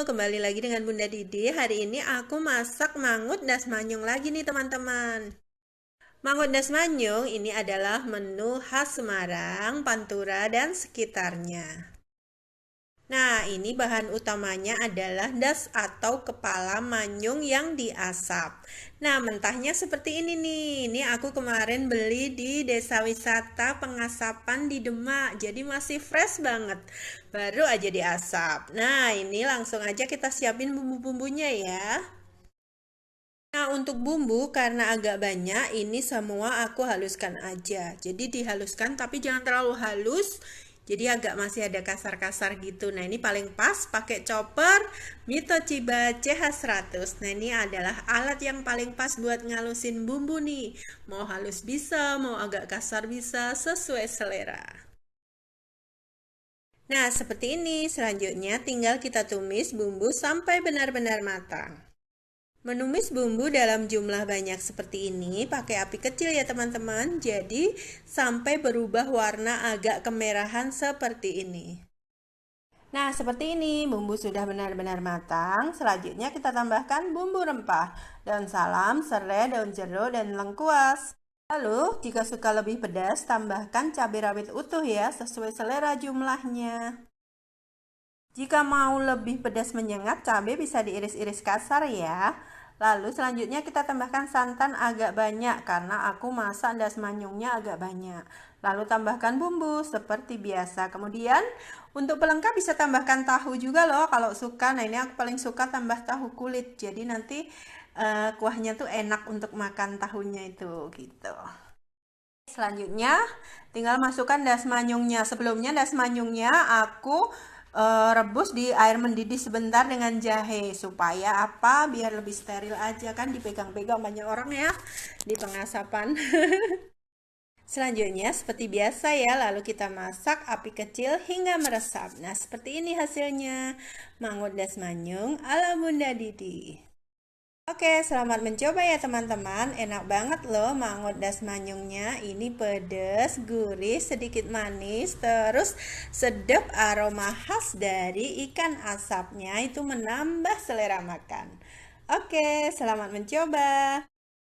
kembali lagi dengan Bunda Didi. Hari ini aku masak mangut das manyung lagi nih teman-teman. Mangut das manyung ini adalah menu khas Semarang, Pantura, dan sekitarnya. Nah, ini bahan utamanya adalah das atau kepala manyung yang diasap. Nah, mentahnya seperti ini nih. Ini aku kemarin beli di Desa Wisata Pengasapan di Demak. Jadi masih fresh banget. Baru aja diasap. Nah, ini langsung aja kita siapin bumbu-bumbunya ya. Nah, untuk bumbu karena agak banyak, ini semua aku haluskan aja. Jadi dihaluskan tapi jangan terlalu halus. Jadi agak masih ada kasar-kasar gitu. Nah, ini paling pas pakai chopper Mitochiba CH100. Nah, ini adalah alat yang paling pas buat ngalusin bumbu nih. Mau halus bisa, mau agak kasar bisa, sesuai selera. Nah, seperti ini. Selanjutnya tinggal kita tumis bumbu sampai benar-benar matang. Menumis bumbu dalam jumlah banyak seperti ini pakai api kecil ya teman-teman. Jadi sampai berubah warna agak kemerahan seperti ini. Nah, seperti ini bumbu sudah benar-benar matang. Selanjutnya kita tambahkan bumbu rempah, daun salam, serai, daun jeruk, dan lengkuas. Lalu, jika suka lebih pedas, tambahkan cabai rawit utuh ya, sesuai selera jumlahnya. Jika mau lebih pedas menyengat, cabai bisa diiris-iris kasar ya. Lalu selanjutnya kita tambahkan santan agak banyak karena aku masak das manyungnya agak banyak. Lalu tambahkan bumbu seperti biasa. Kemudian untuk pelengkap bisa tambahkan tahu juga loh kalau suka. Nah, ini aku paling suka tambah tahu kulit. Jadi nanti kuahnya tuh enak untuk makan tahunya itu gitu. Selanjutnya tinggal masukkan das manyungnya. Sebelumnya das manyungnya aku rebus di air mendidih sebentar dengan jahe supaya apa? Biar lebih steril aja kan dipegang-pegang banyak orang ya di pengasapan. Selanjutnya seperti biasa ya, lalu kita masak api kecil hingga meresap. Nah, seperti ini hasilnya. Mangut das manyung ala Bunda Didi. Oke, selamat mencoba ya teman-teman. Enak banget loh mangut das manyungnya. Ini pedas, gurih, sedikit manis, terus sedap aroma khas dari ikan asapnya itu menambah selera makan. Oke, selamat mencoba.